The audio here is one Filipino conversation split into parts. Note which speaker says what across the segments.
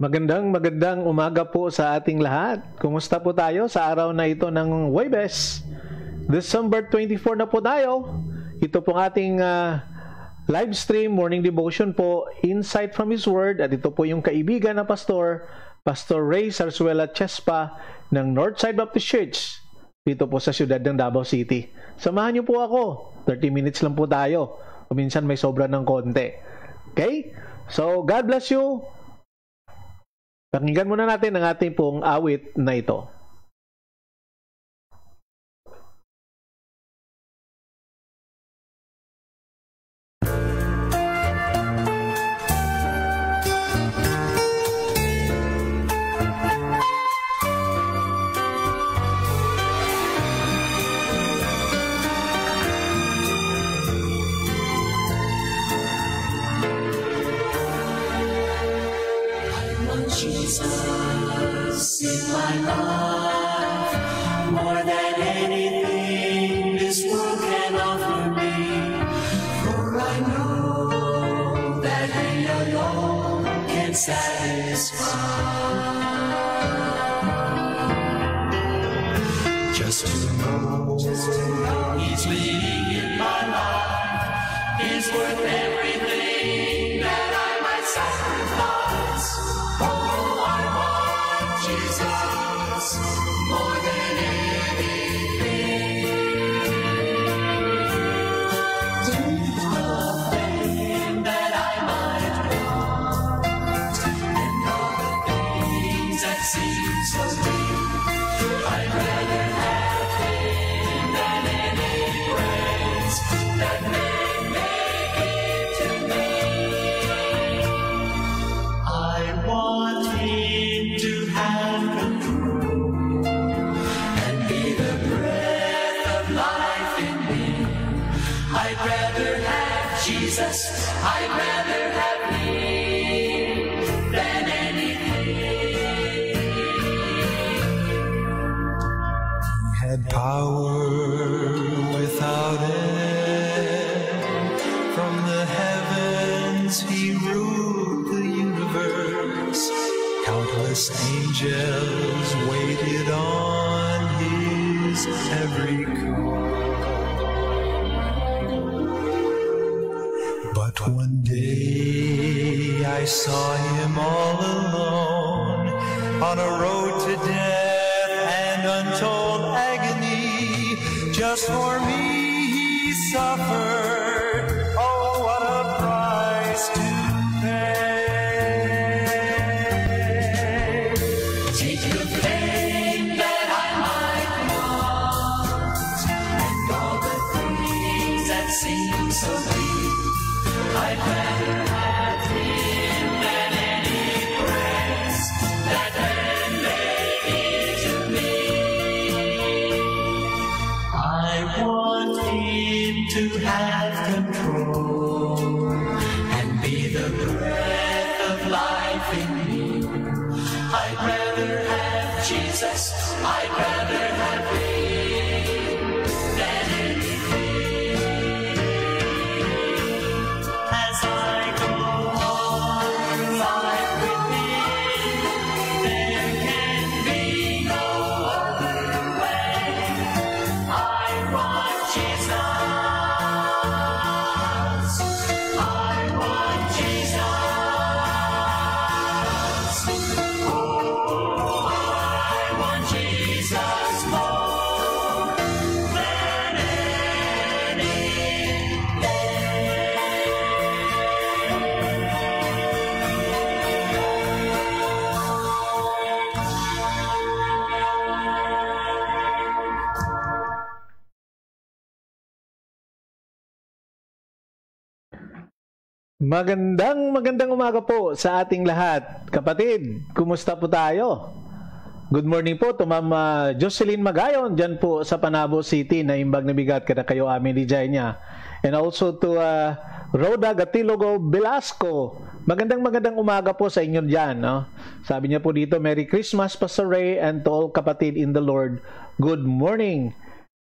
Speaker 1: Magandang umaga po sa ating lahat. Kumusta po tayo sa araw na ito ng Huwebes? December 24 na po tayo. Ito pong ating live stream, morning devotion po, Insight from His Word. At ito po yung kaibigan na pastor, Pastor Ray Sarsuela Chespa ng Northside Baptist Church dito po sa siyudad ng Davao City. Samahan niyo po ako. 30 minutes lang po tayo. O minsan may sobra ng konti. Okay? So, God bless you. Pakinggan muna natin ang ating pong awit na ito.
Speaker 2: Jesus in my life, more than anything this world can offer me. For I know that He alone can satisfy. Just to know He's leading in my life is worth everything that I might sacrifice. Jesus, more than anything, nothing that I might want, and all the things that seem so deep, I'd rather have Him than any praise that men may give to me. I want Him to have control and be the breath of life in me. I'd rather have Jesus, I'd rather have Him than anything. He had power without end. From the heavens He ruled the universe. Countless angels waited on His every call. But one day I saw Him all alone on a road to death and untold agony. Just for me He suffered. Oh, what a price to pay. Seems so deep, I'd rather have Him than any praise that men may give to me. I want Him to have control and be the breath of life in me. I'd rather have Jesus, I'd rather have Him than anything.
Speaker 1: Magandang umaga po sa ating lahat. Kapatid, kumusta po tayo? Good morning po to Ma'am Jocelyn Magayon dyan po sa Panabo City na imbag na bigat kada kayo amin di niya. And also to Rhoda Gatilogo Velasco. Magandang umaga po sa inyo dyan. No? Sabi niya po dito, Merry Christmas Pastor Ray and to all kapatid in the Lord. Good morning.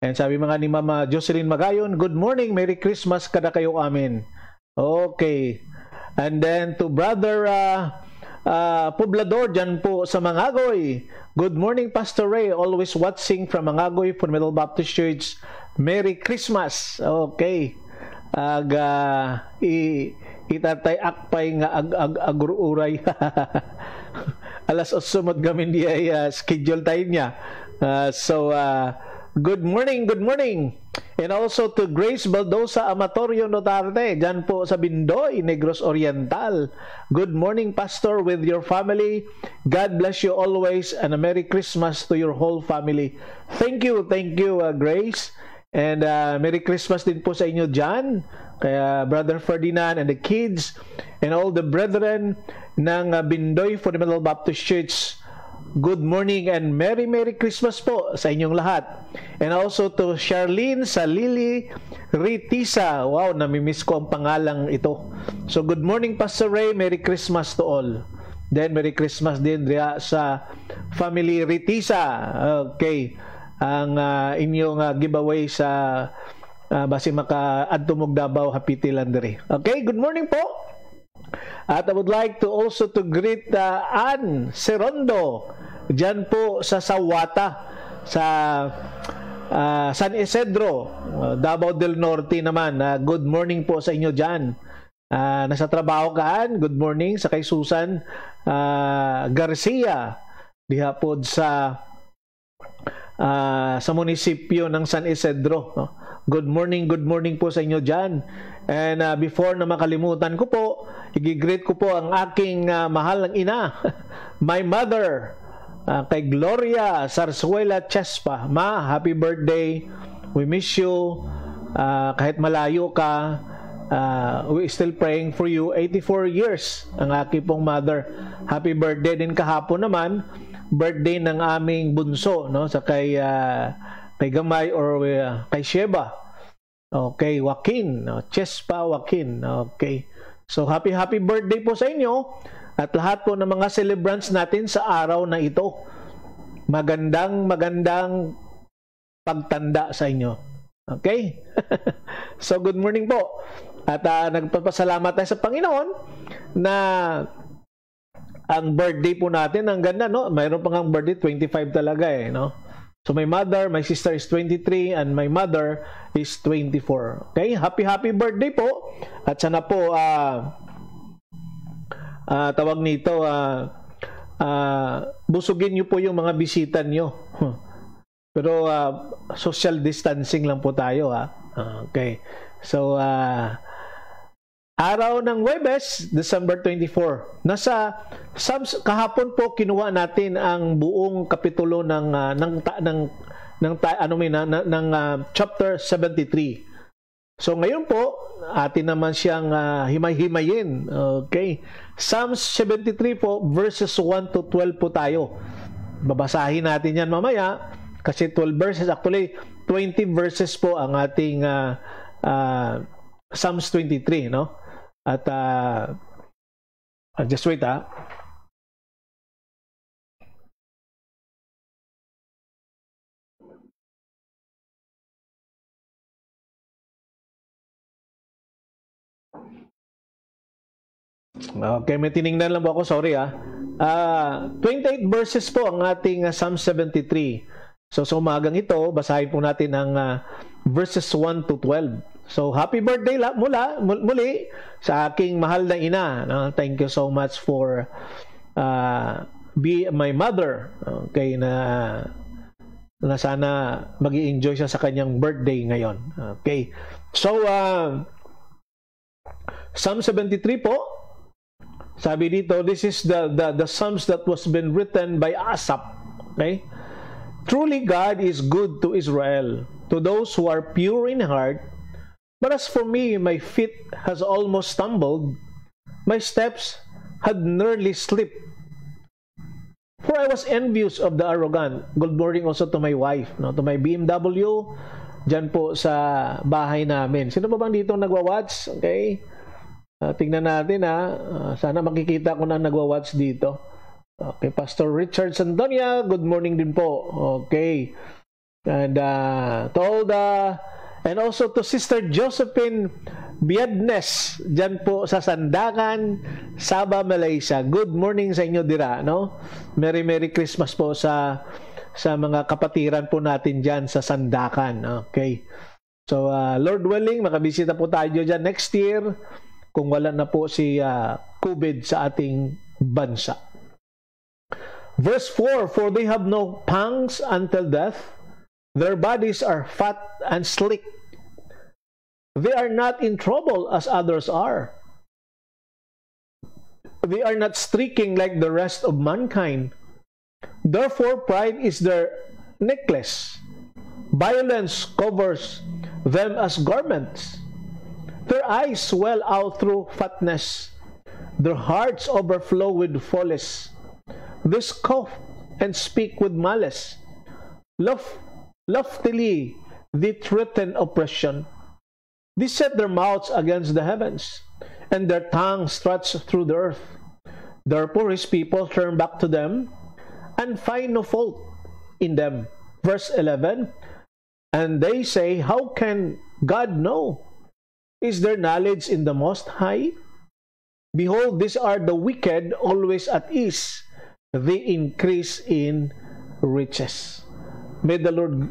Speaker 1: And sabi mga ni Ma'am Jocelyn Magayon, good morning, Merry Christmas kada kayo amin. Okay. And then to Brother Poblador dyan po sa Mangagoy. Good morning, Pastor Ray. Always watching from Mangagoy, Fundamental Baptist Church. Merry Christmas. Okay. Itatay akpay nga agururay. Alas 8 mod gamin di ay schedule tayo niya. Good morning, good morning. And also to Grace Baldosa Amatorio Notarte, dyan po sa Bindoy, Negros Oriental. Good morning, Pastor, with your family. God bless you always and a Merry Christmas to your whole family. Thank you, Grace. And Merry Christmas din po sa inyo dyan, kaya Brother Ferdinand and the kids and all the brethren ng Bindoy Fundamental Baptist Church. Good morning and Merry Christmas po sa inyong lahat. And also to Charlene Salili Ritisa. Wow, namimiss ko ang pangalang ito. So good morning, Pastor Ray. Merry Christmas to all. Then Merry Christmas din sa family Ritisa. Okay. Ang inyong giveaway sa basi maka-adtumog Davao Hapiti Landry. Okay, good morning po. At I would like to also to greet Ann Serondo dyan po sa Sawata sa San Isidro, Davao del Norte naman. Good morning po sa inyo dyan. Nasa trabaho ka, Ann. Good morning sa kay Susan Garcia diha po sa munisipyo ng San Isidro. Good morning po sa inyo dyan. And before na makalimutan ko po, i-greet ko po ang aking mahal ng ina, my mother, kay Gloria Sarsuela Chespa. Ma, happy birthday. We miss you. Kahit malayo ka, we still praying for you. 84 years ang aking pong mother. Happy birthday din kahapon naman. Birthday ng aming bunso, no, sa kay Gamay or kay Sheba. Okay, Joaquin, no, Chespa Joaquin. Okay. So happy birthday po sa inyo at lahat po ng mga celebrants natin sa araw na ito. Magandang pagtanda sa inyo. Okay? So good morning po. At nagpapasalamat tayo sa Panginoon na ang birthday po natin, ang ganda, no? Mayroon pang ang birthday, 25 talaga no? So my sister is 23 and my mother is 24. Okay? Happy birthday po. At sana po tawag nito busugin niyo po yung mga bisita niyo. Pero social distancing lang po tayo Okay. So araw ng Huwebes, December 24. Nasa kahapon po kinuha natin ang buong kapitulo ng chapter 73. So ngayon po, atin naman siyang himay-himayin. Okay. Psalms 73 po, verses 1 to 12 po tayo. Babasahin natin yan mamaya kasi 12 verses. Actually, 20 verses po ang ating Psalms 23, no? At just wait Okay, may tiningnan lang po ako, sorry 28 verses po ang ating Psalm 73. So sa umagang ito, basahin po natin ang verses 1 to 12. So happy birthday muli sa aking mahal na ina. Thank you so much for be my mother. Okay, na sana mag-i-enjoy siya sa kanyang birthday ngayon. Okay. So Psalm 73 po. Sabi dito, this is the Psalms that was been written by Asaph. Okay? Truly God is good to Israel, to those who are pure in heart. But as for me, my feet has almost stumbled, my steps had nearly slipped. For I was envious of the arrogant. Good morning also to my wife, no? To my BMW, dyan po sa bahay namin. Sino pa bang dito nagwa-watch? Okay? Tingnan natin sana makikita ko na nagwa-watch dito. Okay, Pastor Richard Sandonia, good morning din po. Okay. And to all and also to Sister Josephine Biyadnes, dyan po sa Sandakan, Sabah, Malaysia. Good morning sa inyo dira, no? Merry Christmas po sa mga kapatiran po natin dyan sa Sandakan. Okay. So, Lord willing, makabisita po tayo dyan next year kung wala na po si COVID sa ating bansa. Verse 4, for they have no pangs until death. Their bodies are fat and sleek. They are not in trouble as others are. They are not streaking like the rest of mankind. Therefore, pride is their necklace. Violence covers them as garments. Their eyes swell out through fatness. Their hearts overflow with follies. They scoff and speak with malice. Loftily they threaten oppression. They set their mouths against the heavens, and their tongue struts through the earth. Therefore his people turn back to them, and find no fault in them. Verse 11, and they say, how can God know? Is there knowledge in the Most High? Behold, these are the wicked, always at ease. They increase in riches. May the Lord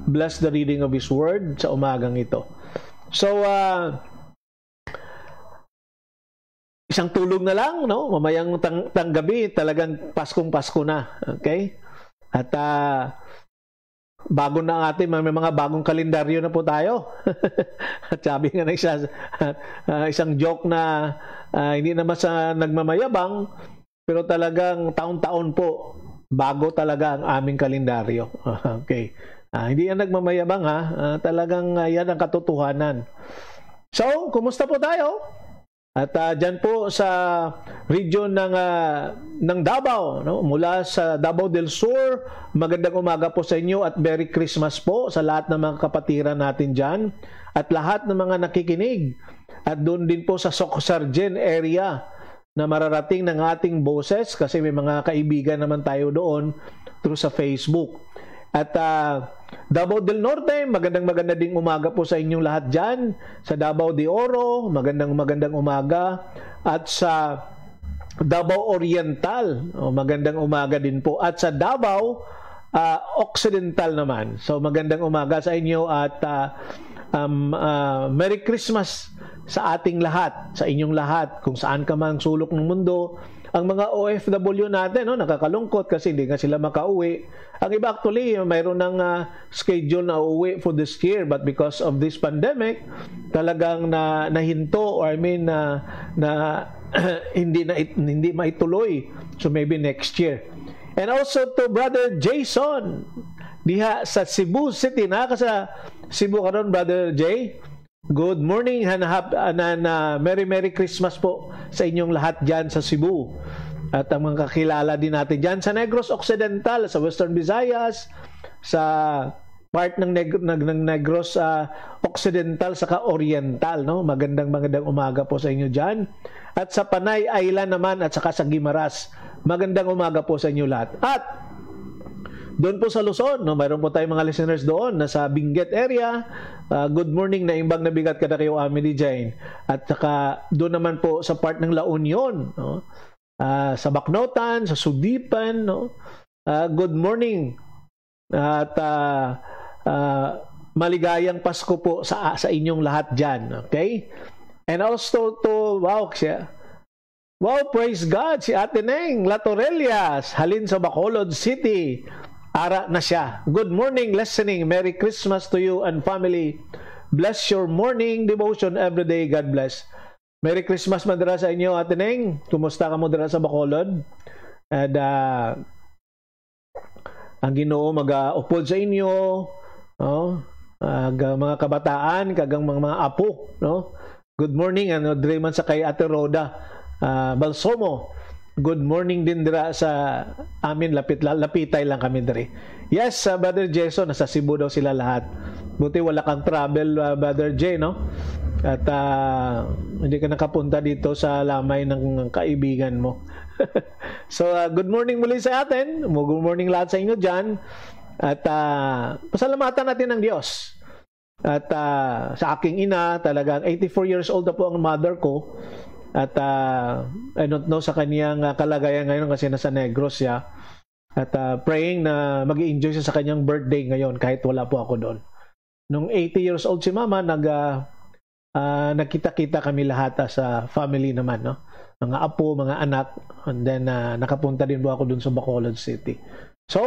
Speaker 1: bless the reading of His Word sa umagang ito. So, isang tulog na lang, no? Mamayang tanggabi, talagang Paskong-Pasko na. Okay? At bago na ang may mga bagong kalendaryo na po tayo. At sabi nga na isang joke na hindi naman sa nagmamayabang, pero talagang taon-taon po, bago talaga ang aming kalendaryo. Okay. Hindi yan nagmamayabang ha. Talagang yan ang katotohanan. So, kumusta po tayo? At dyan po sa region ng Davao, no? Mula sa Davao del Sur, magandang umaga po sa inyo at Merry Christmas po sa lahat ng mga kapatiran natin dyan at lahat ng mga nakikinig. At doon din po sa Socsargen area na mararating ng ating boses kasi may mga kaibigan naman tayo doon through sa Facebook. At Davao del Norte, magandang ding umaga po sa inyong lahat dyan. Sa Davao de Oro, magandang umaga. At sa Davao Oriental, magandang umaga din po. At sa Davao Occidental naman. So magandang umaga sa inyo at Merry Christmas sa ating lahat, sa inyong lahat, kung saan ka man sulok ng mundo. Ang mga OFW natin, no, nakakalungkot kasi hindi nga sila makauwi. Ang iba actually, mayroon ng schedule na uuwi for this year, but because of this pandemic, talagang nahinto, or hindi maituloy. So maybe next year. And also to Brother Jason, diha sa Cebu City, sa Cebu karon, Brother Jay. Good morning and Merry Christmas po sa inyong lahat dyan sa Cebu. At ang mga kakilala din natin dyan sa Negros Occidental, sa Western Visayas, sa part ng Negros Occidental saka Oriental, no? Magandang umaga po sa inyo dyan. At sa Panay Island naman at saka sa Guimaras, magandang umaga po sa inyo lahat. At doon po sa Luzon, no, mayroon po tayong mga listeners doon na sa Benguet area. Good morning na imbang nabigat kada kayo Amelie Jane. At saka doon naman po sa part ng La Union, no, sa Bacnotan, sa Sudipan, no. Good morning. At maligayang Pasko po sa inyong lahat diyan, okay? And also to praise God, si Ate Neng Latorelias, halin sa Bacolod City. Ara na siya. Good morning, listening. Merry Christmas to you and family. Bless your morning devotion every day. God bless. Merry Christmas madara sa inyo, Ate Neng. Kumusta ka mo dara sa Bacolod? And ang Ginoo mag-upod sa inyo, no? Mga kabataan, kagang mga apo, no? Good morning, Dreman sa kay Ate Roda Balsomo. Good morning din dira sa amin, lapitay lang kami diri. Yes, Brother Jason, nasa Cebu daw sila lahat. Buti wala kang travel, Brother Jay, no? At hindi ka nakapunta dito sa lamay ng kaibigan mo. So, good morning muli sa atin. Good morning lahat sa inyo dyan. At pasalamatan natin ng Diyos. At sa aking ina, talagang 84 years old na po ang mother ko. At I don't know sa kaniyang kalagayan ngayon kasi nasa Negros siya. At praying na mag-i-enjoy siya sa kanyang birthday ngayon kahit wala po ako doon. Nung 80 years old si Mama, nagkita-kita kami lahat sa family naman, no? Mga apo, mga anak, and then nakapunta din po ako doon sa Bacolod City. So,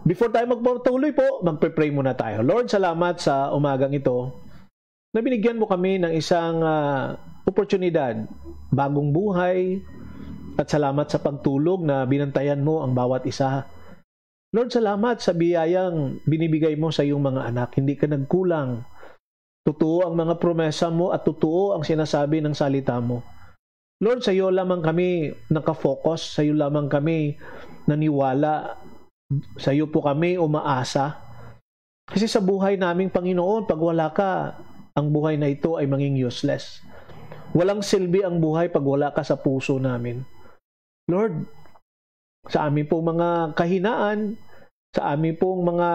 Speaker 1: before tayo magpatuloy po, magpe-pray muna tayo. Lord, salamat sa umagang ito na binigyan mo kami ng isang oportunidad, bagong buhay, at salamat sa pagtulog na binantayan mo ang bawat isa. Lord, salamat sa biyayang binibigay mo sa iyong mga anak. Hindi ka nagkulang. Totoo ang mga promesa mo at totoo ang sinasabi ng salita mo. Lord, sa iyo lamang kami nakafocus, sa iyo lamang kami naniwala, sa iyo po kami umaasa. Kasi sa buhay naming Panginoon, pag wala ka, ang buhay na ito ay maging useless. Walang silbi ang buhay pag wala ka sa puso namin. Lord, sa amin pong mga kahinaan, sa amin pong mga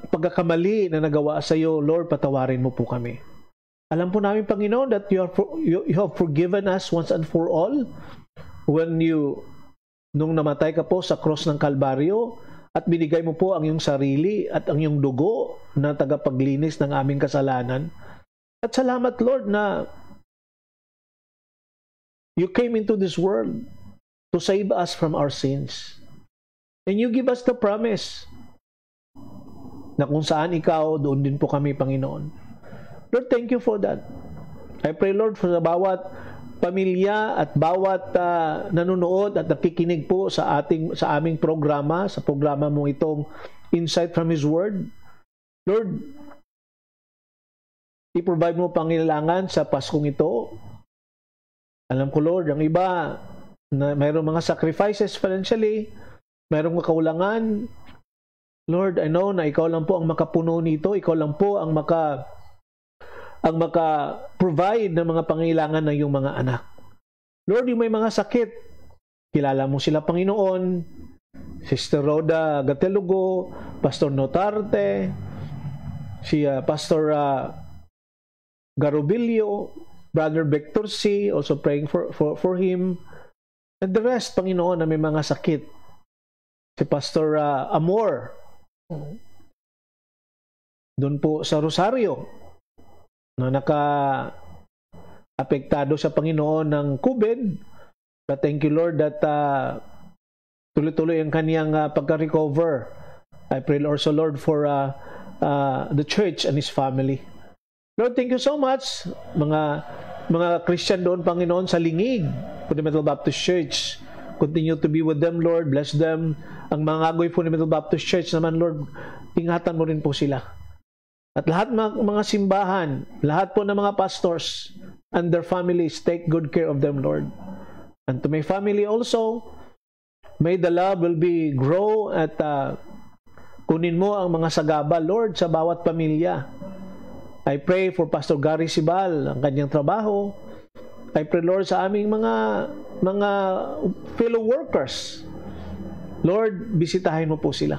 Speaker 1: pagkakamali na nagawa sa iyo, Lord, patawarin mo po kami. Alam po namin, Panginoon, that you have forgiven us once and for all when nung namatay ka po sa cross ng Kalbaryo at binigay mo po ang iyong sarili at ang iyong dugo na tagapaglinis ng aming kasalanan. At salamat, Lord, na you came into this world to save us from our sins. And you give us the promise na kung saan ikaw, doon din po kami, Panginoon. Lord, thank you for that. I pray, Lord, for bawat pamilya at bawat nanonood at nakikinig po sa aming programa, sa programa mo itong Insight from His Word. Lord, i-provide mo pangailangan sa Paskong ito. Alam ko, Lord, ang iba na mayroong mga sacrifices financially, mayroong kaulangan. Lord, I know na ikaw lang po ang makapuno nito, ikaw lang po ang maka-provide ng mga pangailangan ng iyong mga anak. Lord, yung may mga sakit, kilala mo sila, Panginoon. Sister Rhoda Gatelugo, Pastor Notarte, si Pastor Garobilio, Brother Victor C., also praying for him. And the rest, Panginoon, na may mga sakit. Si Pastor Amor, doon po sa Rosario, na naka-apektado sa Panginoon ng COVID. But thank you, Lord, that tuloy-tuloy ang kaniyang pagka-recover. I pray also, Lord, for the church and his family. Lord, thank you so much. Mga Christian doon, Panginoon, sa Lingig, Fundamental Baptist Church. Continue to be with them, Lord. Bless them. Ang mga Agoy Fundamental Baptist Church naman, Lord, ingatan mo rin po sila. At lahat mga simbahan, lahat po ng mga pastors and their families, take good care of them, Lord. And to my family also, may the love will be grow at kunin mo ang mga sagaba, Lord, sa bawat pamilya. I pray for Pastor Gary Sibal, ang kanyang trabaho. I pray, Lord, sa aming mga fellow workers. Lord, bisitahin mo po sila.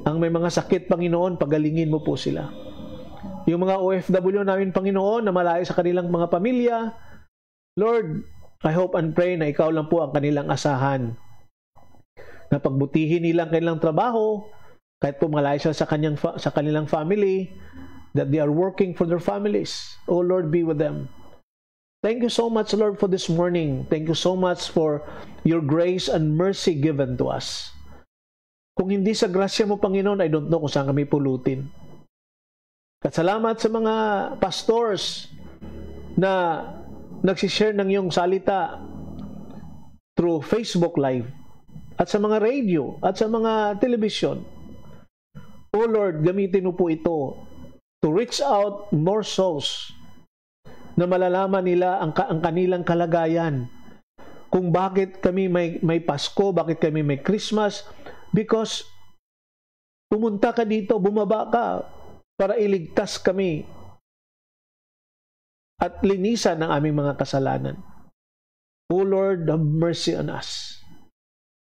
Speaker 1: Ang may mga sakit, Panginoon, pagalingin mo po sila. Yung mga OFW namin, Panginoon, na malayo sa kanilang mga pamilya, Lord, I hope and pray na ikaw lang po ang kanilang asahan. Na pagbutihin nilang kanilang trabaho, kahit po malayo sa kanilang family, that they are working for their families. Oh Lord, be with them. Thank you so much, Lord, for this morning. Thank you so much for your grace and mercy given to us. Kung hindi sa grasya mo, Panginoon, I don't know kung saan kami pulutin. At salamat sa mga pastors na nagsishare ng iyong salita through Facebook Live at sa mga radio at sa mga television. Oh Lord, gamitin mo po ito to reach out more souls na malalaman nila ang kanilang kalagayan. Kung bakit kami may Pasko, bakit kami may Christmas. Because pumunta ka dito, bumaba ka para iligtas kami at linisan ang aming mga kasalanan. O Lord, have mercy on us.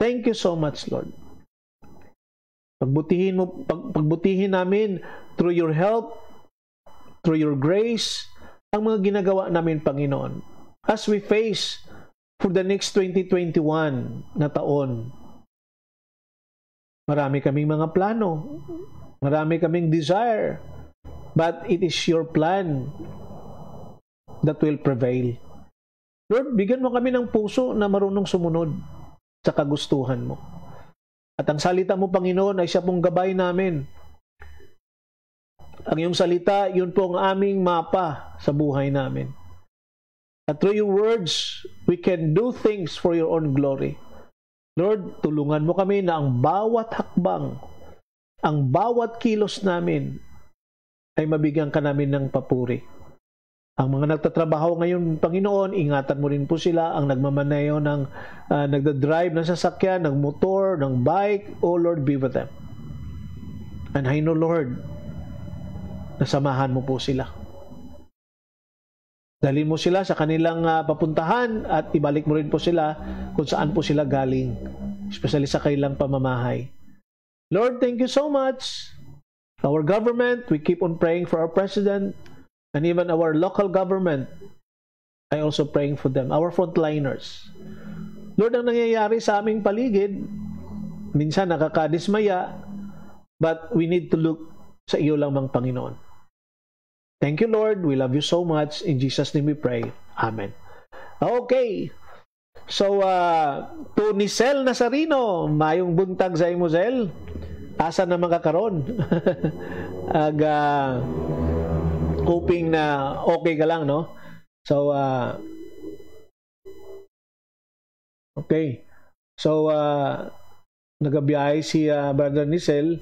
Speaker 1: Thank you so much, Lord. Pagbutihin namin through your help, through your grace, ang mga ginagawa namin, Panginoon. As we face for the next 2021 na taon, marami kaming mga plano, marami kaming desire, but it is your plan that will prevail. Lord, bigyan mo kami ng puso na marunong sumunod sa kagustuhan mo. At ang salita mo, Panginoon, ay siya pong gabay namin. Ang iyong salita, yun po ang aming mapa sa buhay namin. At through your words, we can do things for your own glory. Lord, tulungan mo kami na ang bawat hakbang, ang bawat kilos namin, ay mabigyan ka namin ng papuri. Ang mga nagtatrabaho ngayon, Panginoon, ingatan mo rin po sila, ang nagmamaneho ng nagdadrive ng sasakyan, ng motor, ng bike. Oh Lord, be with them. And I know, Lord, nasamahan mo po sila. Dalhin mo sila sa kanilang papuntahan at ibalik mo rin po sila kung saan po sila galing, especially sa kanilang pamamahay. Lord, thank you so much. Our government, we keep on praying for our president, and even our local government, I also praying for them, our frontliners. Lord, ang nangyayari sa aming paligid, minsan nakakadismaya, but we need to look sa iyo lamang, Panginoon. Thank you, Lord. We love you so much. In Jesus' name we pray. Amen. Okay. So, to ni Sel Nazarino, mayong buntag sa imo, Sel. Asa na makakaroon? Hoping na okay ka lang, no? So, okay. So, nagabiyahe si Brother Nisel.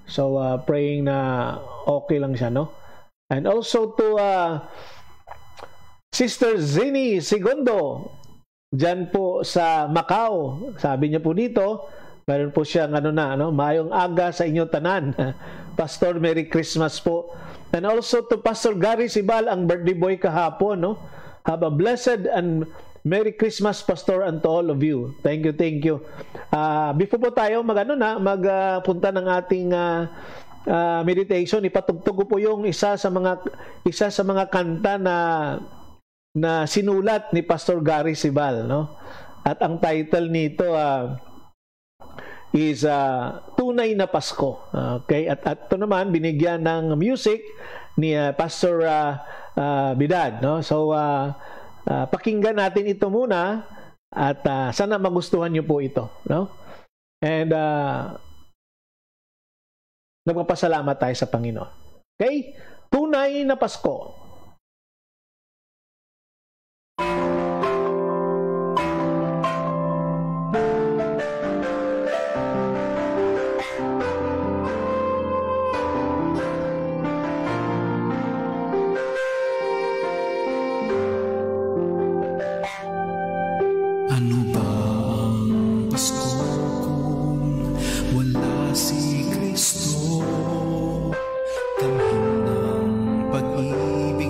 Speaker 1: So, praying na okay lang siya, no? And also to Sister Zini Segundo, dyan po sa Macau. Sabi niya po dito, meron po siyang mayong aga sa inyong tanan. Pastor, Merry Christmas po. And also to Pastor Gary Sibal, ang birthday boy kahapon, no? Have a blessed and Merry Christmas, Pastor, and to all of you. Thank you, thank you. Before po tayo magpunta ng ating meditation, ipatugtog ko po yung isa sa mga kanta na sinulat ni Pastor Gary Sibal, no? At ang title nito is Tunay na Pasko. Okay? At ito naman binigyan ng music ni Pastor Bidad, no? So pakinggan natin ito muna at sana magustuhan niyo po ito, no? And nagpapasalamat tayo sa Panginoon. Okay? Tunay na Pasko.
Speaker 2: Ano ba ang Pasko kung wala si Kristo? Tamhin ng pag-ibig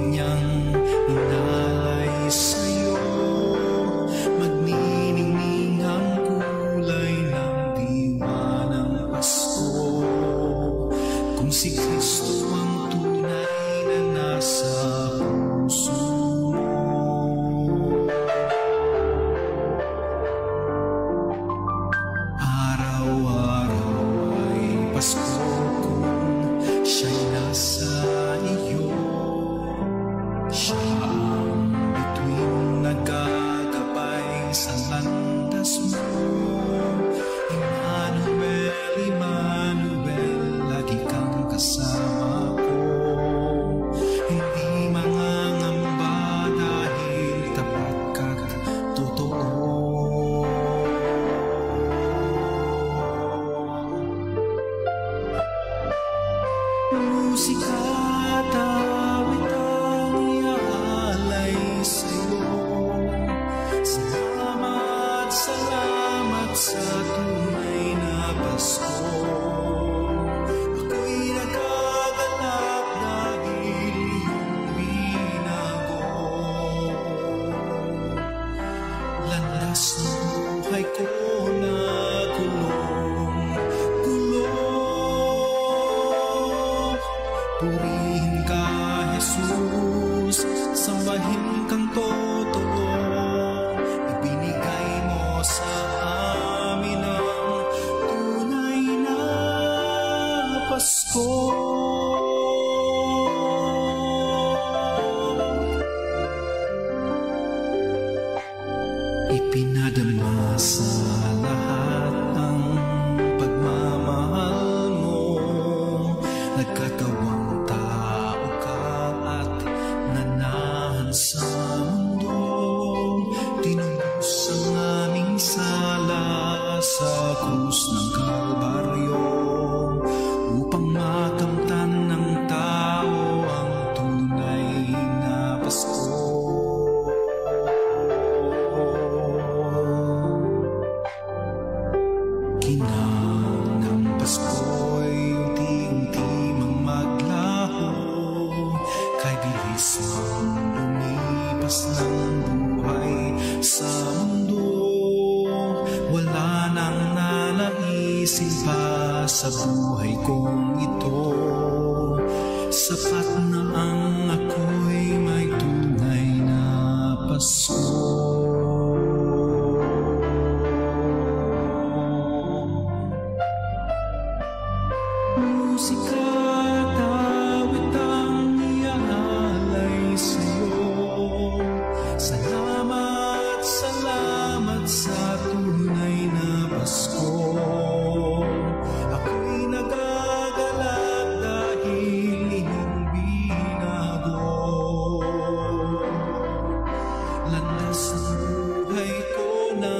Speaker 2: sambahin kang totoo. Ibinigay mo sa amin ang tunay na Pasko. Ipinadama sa lahat ang pagmamahal mo. Nagkatawang tao ka at nanahan sa mundo. Tinubos ang aming sala sa krus ng Kalbaryo upang makamtan ng tao ang tunay na Pasko. Ginang ng Pasko'y unti-unti mang maglaho, kay bilis mang lumipas ng buhay sa mundo. Wala nang nanaisin pa sa buhay kong ito. Sapat na ang ako'y may tunay na Pasko. Musika at awit ang iaalay sa'yo. Salamat, salamat sa tunay na Pasko. Ako'y nagagalak dahil iyong binago. Landas ng buhay ko na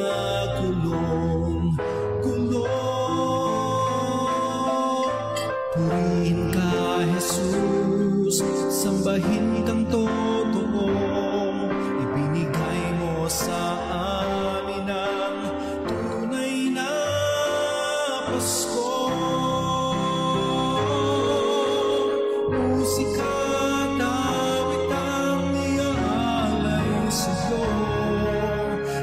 Speaker 2: gulong-gulong. Purihin ka, Jesus, sambahin kang totoo. Ibinigay mo sa amin ang tunay na Pasko. Musika at awit ang iaalay sa'yo.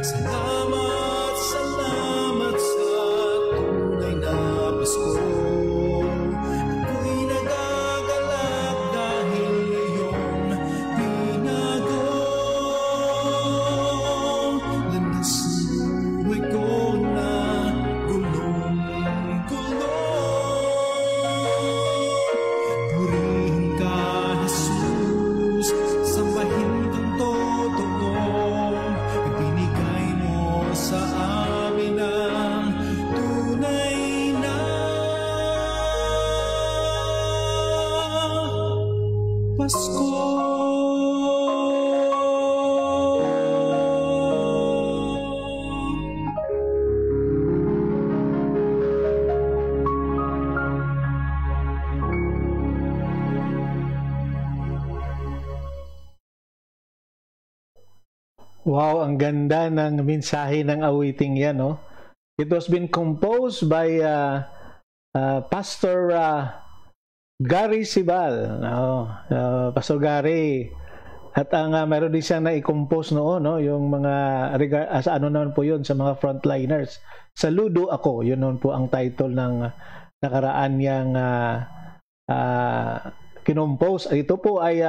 Speaker 2: Salamat, salamat sa tunay na Pasko. Ako'y nagagalak dahil iyong binago. Landas ng buhay ko na gulong-gulong. Purihin ka, Jesus, sambahin kang totoo. Ibinigay mo sa amin ang tunay na Pasko.
Speaker 1: Wow, ang ganda ng mensahe ng awiting yan, no? It was been composed by Pastor Gary Sibal. Pastor Gary. At ang mayroon din siyang na-compose noon, no? Yung mga, ano naman po yun, sa mga frontliners. Saludo ako, yun noon po ang title ng nakaraan niyang kinompose. Ito po ay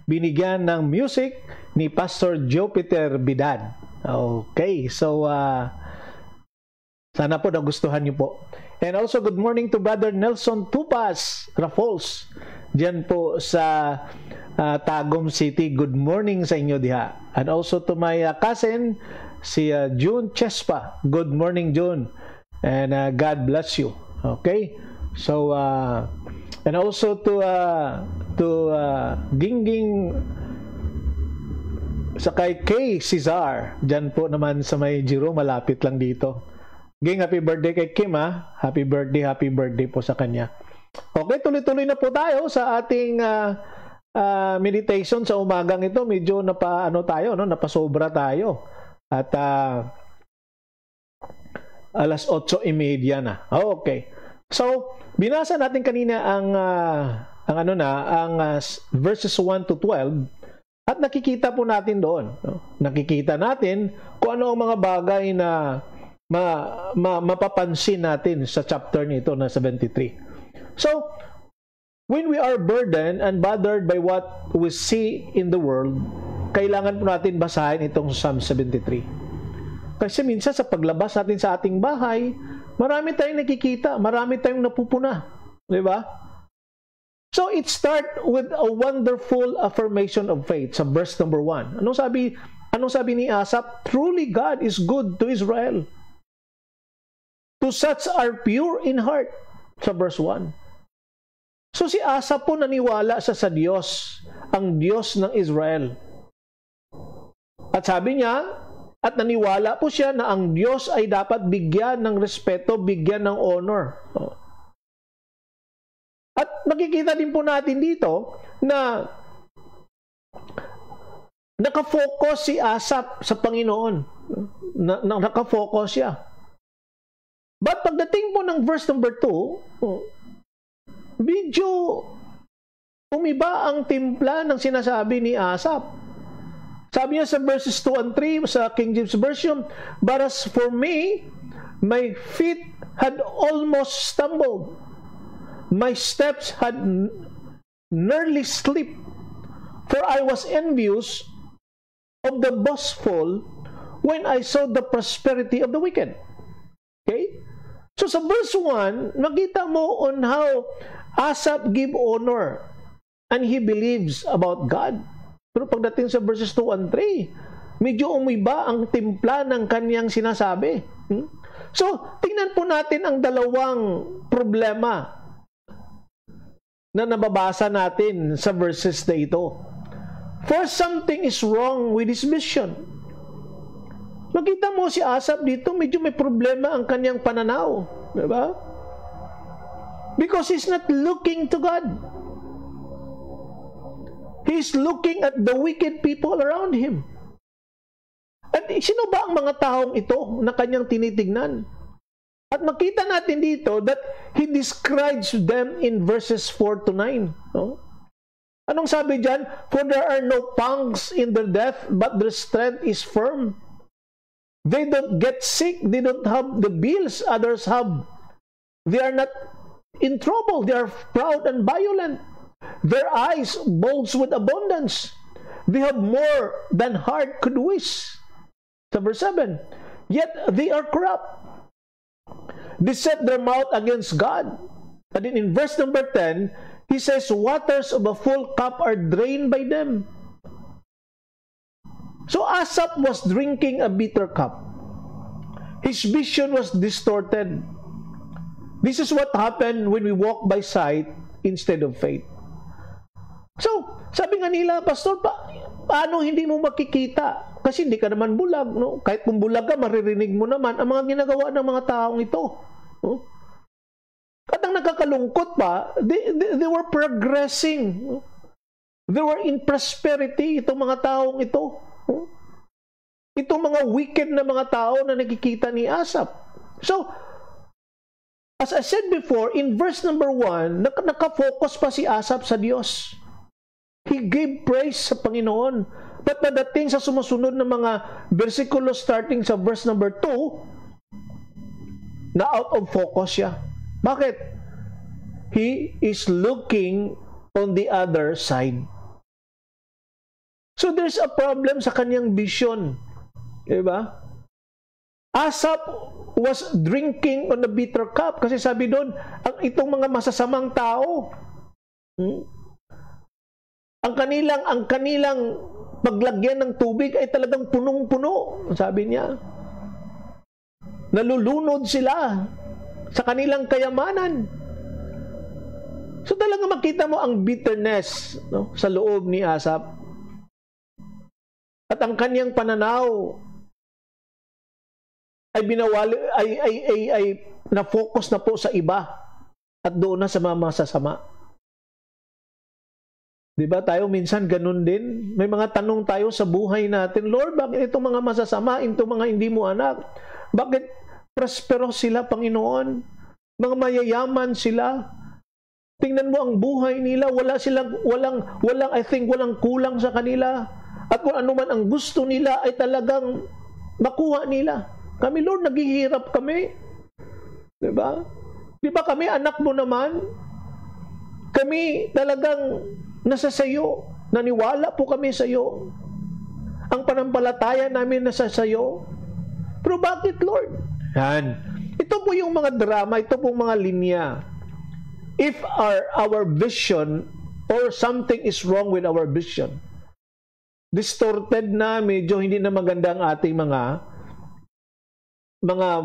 Speaker 1: binigyan ng music ni Pastor Jupiter Bidad. Okay, so sana po nagustuhan niyo po. And also good morning to Brother Nelson Tupas Rafols diyan po sa Tagum City. Good morning sa inyo diha. And also to my cousin si June Chespa. Good morning, June, and God bless you. Okay, so and also to Gingging sa kay Kay Cesar, dyan po naman sa may Giro, malapit lang dito. Ging, happy birthday kay Kim, ha? Happy birthday po sa kanya. Okay, tuloy-tuloy na po tayo sa ating meditation sa umagang ito. Medyo napasobra tayo. At alas 8:30 na. Okay. So, binasa natin kanina ang verses 1 to 12. At nakikita po natin doon, no? Nakikita natin kung ano ang mga bagay na mapapansin natin sa chapter nito na 73. So, when we are burdened and bothered by what we see in the world, kailangan po natin basahin itong Psalm 73. Kasi minsan sa paglabas natin sa ating bahay, marami tayong nakikita, marami tayong napupuna. Di ba? So, it starts with a wonderful affirmation of faith sa verse number 1. Anong sabi ni Asaph? Truly God is good to Israel, to such are pure in heart, sa verse 1. So, si Asaph po naniwala sa Diyos, ang Diyos ng Israel. At sabi niya, at naniwala po siya na ang Diyos ay dapat bigyan ng respeto, bigyan ng honor. At makikita din po natin dito na nakafocus si Asaph sa Panginoon. Nakafocus siya. But pagdating po ng verse number 2, medyo umiba ang timpla ng sinasabi ni Asaph. Sabi niya sa verses 2 and 3 sa King James Version, "But as for me, my feet had almost stumbled. My steps had nearly slipped, for I was envious of the boastful when I saw the prosperity of the wicked." Okay? So sa verse 1, makita mo on how Asaph give honor and he believes about God. Pero pagdating sa verses 2 and 3, medyo umiba ang timpla ng kanyang sinasabi. So, tingnan po natin ang dalawang problema na nababasa natin sa verses na ito. First, something is wrong with his vision. Makita mo si Asaph dito, medyo may problema ang kanyang pananaw. Diba? Because he's not looking to God. He's looking at the wicked people around him. At sino ba ang mga taong ito na kanyang tinitignan? At makita natin dito that he describes them in verses 4 to 9. No? Anong sabi dyan? For there are no pangs in their death, but their strength is firm. They don't get sick. They don't have the bills others have. They are not in trouble. They are proud and violent. Their eyes bulge with abundance. They have more than heart could wish. Sa verse 7, yet they are corrupt. They set their mouth against God. And then in verse number 10, he says, waters of a full cup are drained by them. So Asaph was drinking a bitter cup. His vision was distorted. This is what happened when we walk by sight instead of faith. So, sabi nga nila, Pastor, paano hindi mo makikita? Kasi hindi ka naman bulag, no? Kahit kung bulag ka, maririnig mo naman ang mga ginagawa ng mga taong ito. No? At ang nakakalungkot pa, they were progressing. No? They were in prosperity, itong mga taong ito. No? Itong mga wicked na mga tao na nakikita ni Asaph. So, as I said before, in verse number 1, nakafocus pa si Asaph sa Diyos. He gave praise sa Panginoon. But pagdating sa sumusunod na mga versikulo starting sa verse number 2, na out of focus siya. Bakit? He is looking on the other side. So there's a problem sa kanyang vision. Diba? Asaph was drinking on the bitter cup kasi sabi doon, itong mga masasamang tao, ang kanilang paglagyan ng tubig ay talagang punong-puno, sabi niya. Nalulunod sila sa kanilang kayamanan. So talaga makita mo ang bitterness, no, sa loob ni Asaph. At ang kanyang pananaw ay na-focus na po sa iba at doon na sa mga masasama. Diba tayo minsan ganun din? May mga tanong tayo sa buhay natin, Lord, bakit itong mga masasama, itong mga hindi mo anak? Bakit prospero sila, Panginoon? Mga mayayaman sila. Tingnan mo ang buhay nila, walang kulang sa kanila. At kung ano man ang gusto nila ay talagang makuha nila. Kami, Lord, naghihirap kami. Diba? Diba kami, anak mo naman? Kami talagang nasa sayo. Naniwala po kami sa iyo. ang panampalataya namin nasa sayo. Pero bakit, Lord? Yan. Ito po yung mga drama, ito po mga linya. If our vision or something is wrong with our vision, distorted na, medyo hindi na maganda ang ating mga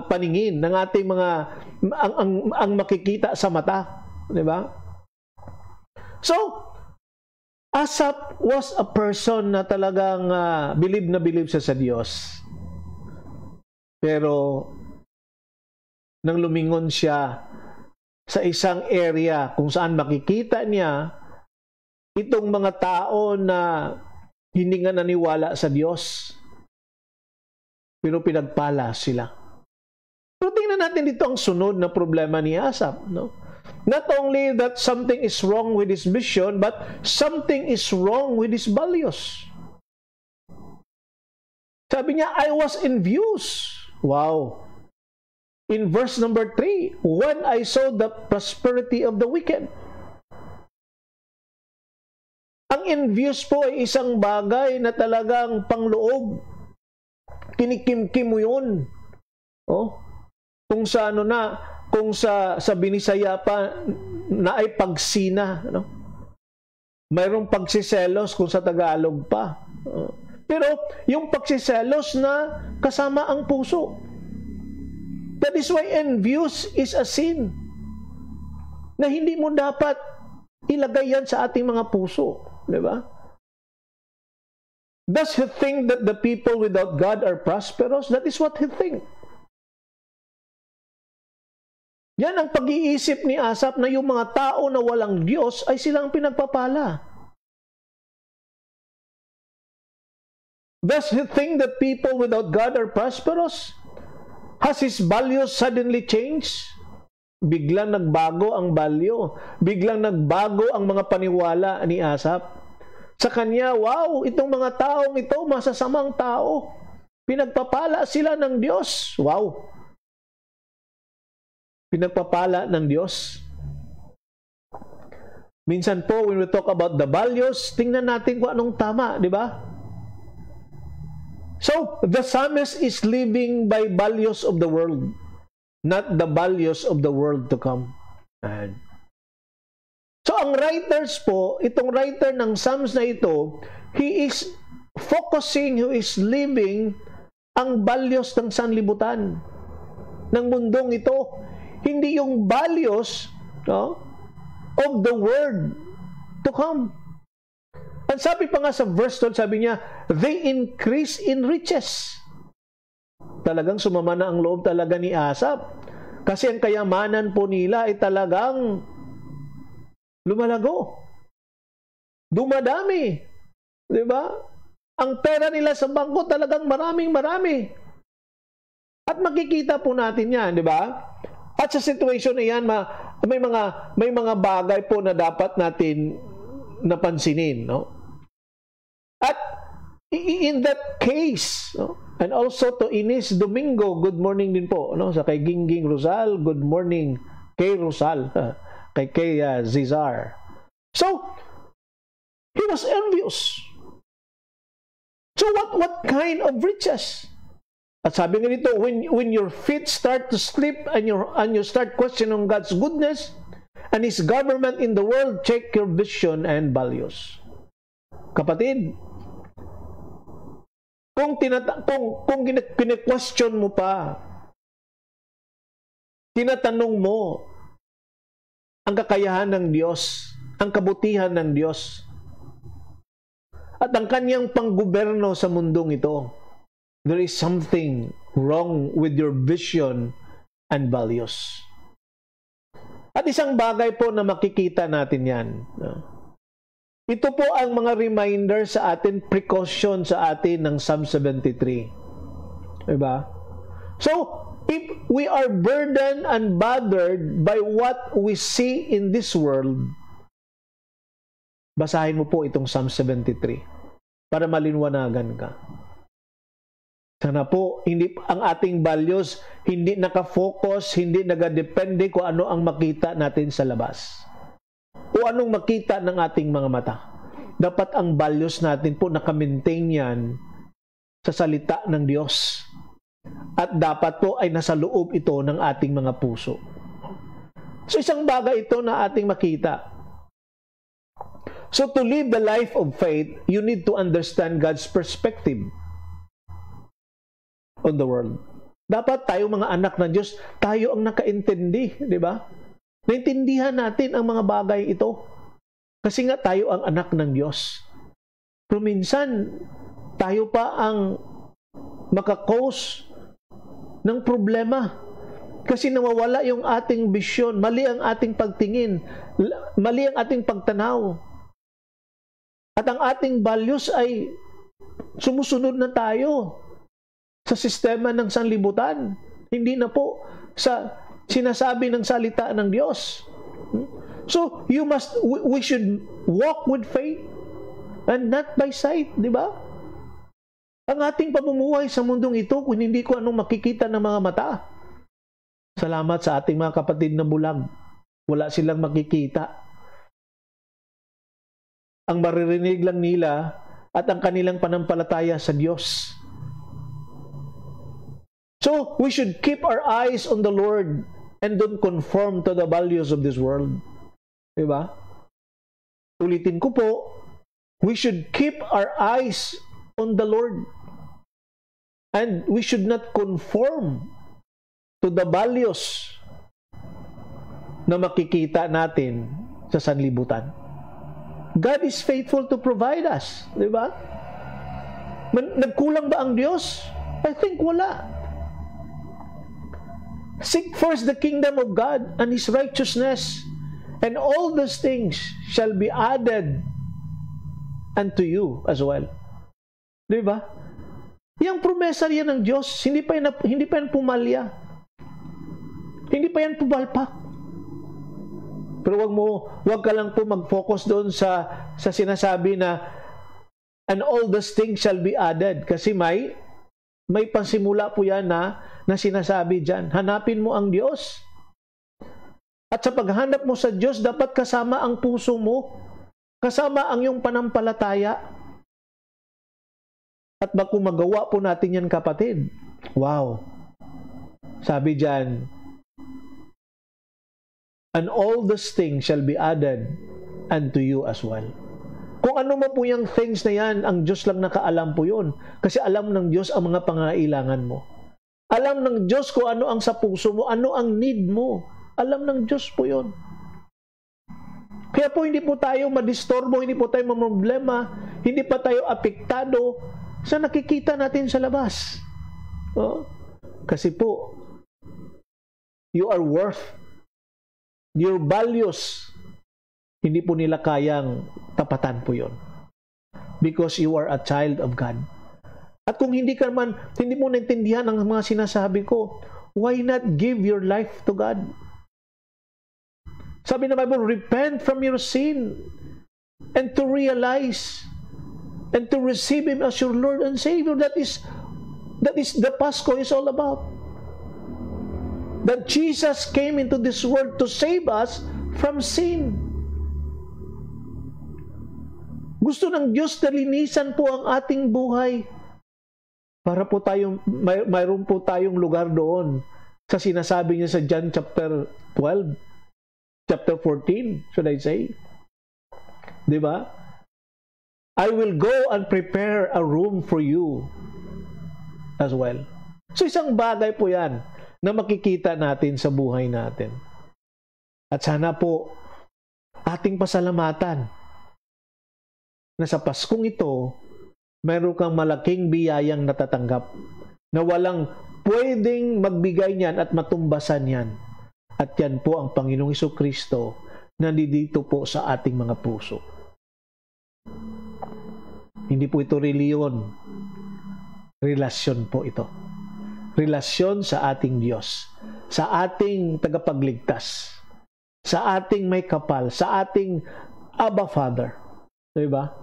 Speaker 1: paningin, ng ating mga ang makikita sa mata, di ba? So, Asaph was a person na talagang believe siya sa Diyos. Pero nang lumingon siya sa isang area kung saan makikita niya itong mga tao na hindi nga naniwala sa Diyos, pero pinagpala sila. Pero tingnan natin dito ang sunod na problema ni Asaph, no? Not only that something is wrong with his vision, but something is wrong with his values. Sabi niya, I was envious. Wow. In verse number 3, when I saw the prosperity of the wicked. Ang envious po ay isang bagay na talagang pangloob. Kinikimkim mo yun. Oh? Kung sa kung sa Binisaya pa na ay pagsina, no? Mayroong pagsiselos kung sa Tagalog pa. Pero yung pagsiselos na kasama ang puso. That is why envious is a sin. Na hindi mo dapat ilagay yan sa ating mga puso, di ba? Does he think that the people without God are prosperous? That is what he thinks. Yan ang pag-iisip ni Asaph na yung mga tao na walang Diyos ay silang pinagpapala. Does he think that people without God are prosperous? Has his values suddenly changed? Biglang nagbago ang value. Biglang nagbago ang mga paniwala ni Asaph. Sa kanya, wow, itong mga taong ito, masasamang tao. Pinagpapala sila ng Diyos. Wow. Pinagpapala ng Diyos. Minsan po, when we talk about the values, tingnan natin kung anong tama, di ba? So, the psalmist is living by values of the world, not the values of the world to come. And so, ang writers po, itong writer ng Psalms na ito, he is focusing, he is living ang values ng sanlibutan, ng mundong ito. Hindi yung values, no, of the world to come. Ang sabi pa nga sa verse 12, sabi niya, they increase in riches. Talagang sumama na ang loob talaga ni Asaph. Kasi ang kayamanan po nila ay talagang lumalago. Dumadami. Di ba? Ang pera nila sa bangko talagang marami. At makikita po natin yan, di ba? At sa situation na yan, may mga bagay po na dapat natin napansinin, no? At in that case, no? And also to Ines Domingo, good morning din po, no? Sa kay Gingging Rosal, good morning kay Rosal, kay Zizar. So, he was envious. So what kind of riches? At sabi nga dito, when your feet start to slip and you start questioning God's goodness and His government in the world, check your vision and values. Kapatid, kung kine-question mo pa, tinatanong mo ang kakayahan ng Diyos, ang kabutihan ng Diyos, at ang kanyang panggoberno sa mundong ito, there is something wrong with your vision and values. At isang bagay po na makikita natin yan. Ito po ang mga reminder sa atin, precaution sa atin ng Psalm 73. Diba? So, if we are burdened and bothered by what we see in this world, basahin mo po itong Psalm 73 para malinwanagan ka. Sana po, ang ating values hindi nakafocus, hindi nagadepende kung ano ang makita natin sa labas. O anong makita ng ating mga mata. Dapat ang values natin po naka-maintain yan sa salita ng Diyos. At dapat po ay nasa loob ito ng ating mga puso. So isang bagay ito na ating makita. So to live the life of faith, you need to understand God's perspective on the world. Dapat tayo mga anak ng Diyos, tayo ang nakaintindi, di ba? Naintindihan natin ang mga bagay ito. Kasi nga tayo ang anak ng Diyos. Pero minsan, tayo pa ang makakause ng problema. Kasi nawawala yung ating bisyon, mali ang ating pagtingin, mali ang ating pagtanaw. At ang ating values ay sumusunod na tayo sa sistema ng sanlibutan. Hindi na po sa sinasabi ng salita ng Diyos. So, we should walk with faith and not by sight, di ba? Ang ating pamumuhay sa mundong ito, kung hindi ko anong makikita ng mga mata. Salamat sa ating mga kapatid na bulag. Wala silang makikita. Ang maririnig lang nila at ang kanilang panampalataya sa Diyos. So, we should keep our eyes on the Lord and don't conform to the values of this world. Diba? Ulitin ko po, we should keep our eyes on the Lord. And we should not conform to the values na makikita natin sa sanlibutan. God is faithful to provide us. Diba? Nagkulang ba ang Diyos? I think wala. Seek first the kingdom of God and His righteousness, and all those things shall be added unto you as well. Di ba? Yung promesa riyan ng Diyos, hindi pa yan pumalya. Hindi pa yan pumalpak. Pero wag ka lang po mag-focus doon sa sinasabi na and all those things shall be added. Kasi may pansimula po yan na sinasabi dyan. Hanapin mo ang Diyos. At sa paghanap mo sa Diyos, dapat kasama ang puso mo. Kasama ang iyong panampalataya. At kung magawa po natin yan, kapatid, wow. Sabi dyan, and all these things shall be added unto you as well. Kung ano mo po yung things na yan, ang Diyos lang nakaalam po yun. Kasi alam ng Diyos ang mga pangailangan mo. Alam ng Diyos kung ano ang sa puso mo, ano ang need mo. Alam ng Diyos po yun. Kaya po hindi po tayo madistorbo, hindi po tayo mamroblema, hindi pa tayo apektado sa nakikita natin sa labas. Kasi po, you are worth, your values, hindi po nila kayang tapatan po yun. Because you are a child of God. At kung hindi mo naintindihan ang mga sinasabi ko, why not give your life to God? Sabi ng Bible, repent from your sin and to realize and to receive Him as your Lord and Savior. That is the Pasko is all about. That Jesus came into this world to save us from sin. Gusto ng Diyos na linisan po ang ating buhay para po mayroon po tayong lugar doon sa sinasabi niya sa John chapter 12, chapter 14, should I say? Diba? I will go and prepare a room for you as well. So isang bagay po yan na makikita natin sa buhay natin. At sana po ating pasalamatan na sa Paskong ito, meron kang malaking biyayang natatanggap na walang pwedeng magbigay niyan at matumbasan yan. At yan po ang Panginoong Jesucristo na nandito po sa ating mga puso. Hindi po ito reliyon. Relasyon po ito. Relasyon sa ating Diyos, sa ating tagapagligtas, sa ating may kapal, sa ating Abba Father. Diba?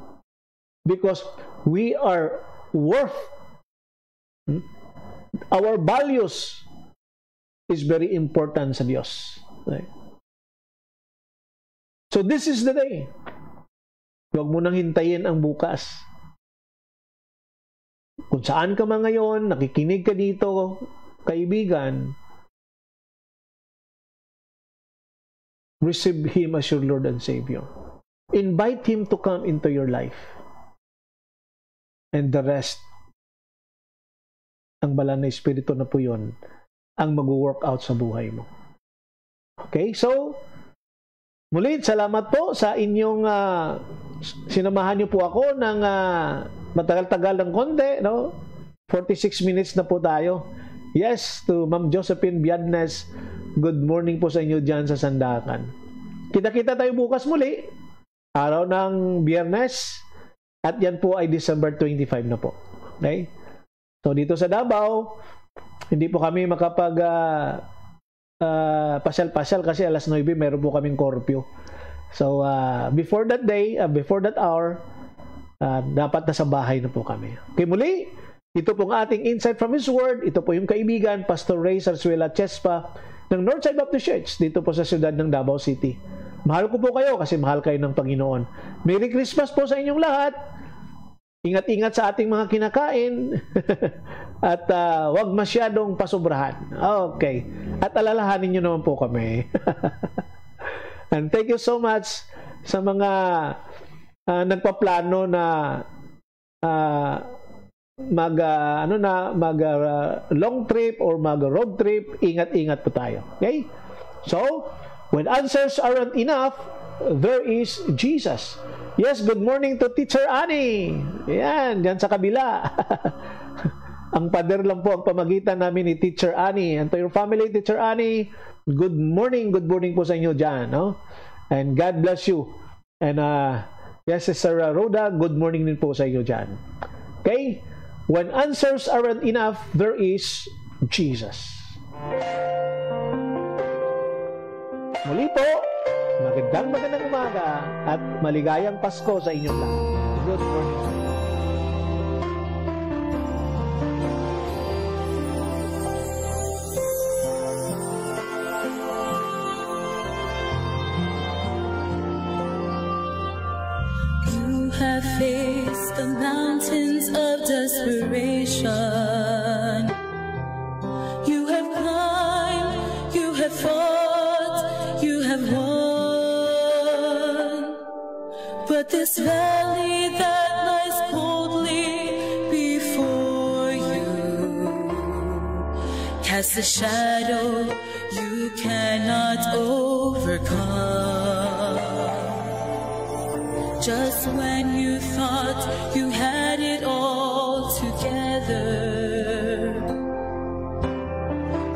Speaker 1: Because we are worth. Our values is very important sa Diyos. Right? So this is the day. Huwag mo nang hintayin ang bukas. Kung saan ka man ngayon, nakikinig ka dito, kaibigan, receive Him as your Lord and Savior. Invite Him to come into your life. And the rest, ang banal na Espiritu na po yun, ang mag-work out sa buhay mo. Okay, so, muli, salamat po sa inyong sinamahan niyo po ako ng matagal-tagal ng konti, no? 46 minutes na po tayo. Yes, to Ma'am Josephine Biadnes, good morning po sa inyo dyan sa Sandakan. Kita-kita tayo bukas muli, araw ng Biyernes, at yan po ay December 25 na po. Okay? So, dito sa Davao, hindi po kami makapag pasyal-pasyal kasi alas 9 meron po kaming curfew. So, before that day, before that hour, dapat nasa bahay na po kami. Okay, muli, ito pong ating insight from His Word. Ito po yung kaibigan, Pastor Ray Sarsuela Chespa ng Northside Baptist Church dito po sa siyudad ng Davao City. Mahal ko po kayo kasi mahal kayo ng Panginoon. Merry Christmas po sa inyong lahat. Ingat-ingat sa ating mga kinakain at wag masyadong pasubrahan. Okay. At alalahanin nyo naman po kami. And thank you so much sa mga nagpaplano na mag long trip or mag road trip. Ingat-ingat po tayo. Okay? So, when answers aren't enough, there is Jesus. Yes, good morning to Teacher Annie. Yan, dyan sa kabila. Ang pader lang po ang pamagitan namin ni Teacher Annie. And to your family, Teacher Annie, good morning po sa inyo dyan. No? And God bless you. And yes, Sister Rhoda, good morning din po sa inyo dyan. Okay? When answers aren't enough, there is Jesus. Muli po, magandang umaga at maligayang Pasko sa inyong lahat. Good morning.
Speaker 3: You have faced the mountains of desperation. You have climbed, you have fought, you have won. But this valley that lies coldly before you casts a shadow you cannot overcome. Just when you thought you had it all together,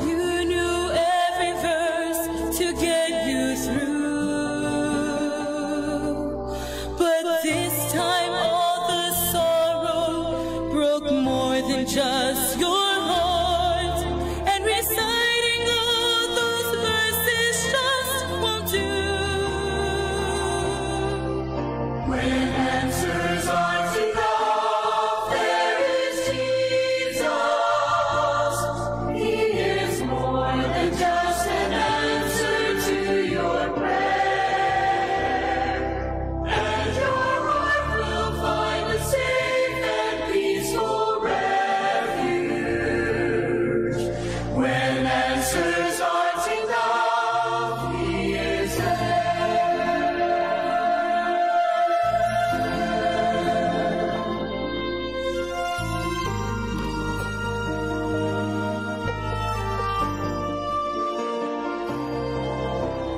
Speaker 3: you knew every verse to get you through. But this time all the sorrow broke more than just your heart, and reciting all those verses just won't do. When answers aren't enough, there is Jesus. He is more than just an answer to your prayer, and your heart will find a safe and peaceful refuge. When answers aren't enough, He is there.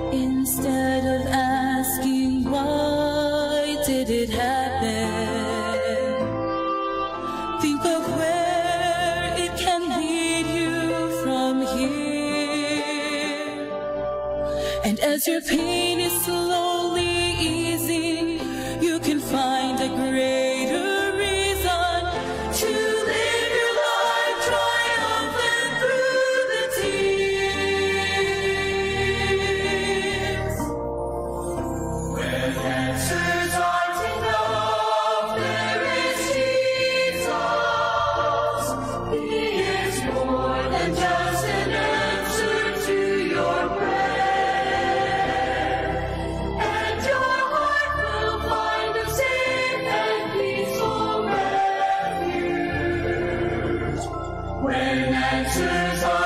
Speaker 3: Instead of asking why did it happen, think of where it can lead you from here. And as your pain is slowly easing, you can find a greater reason to live your life triumphant through the tears. When answers aren't enough, there is Jesus. He is more than just an answer to your prayer,
Speaker 2: heaven answers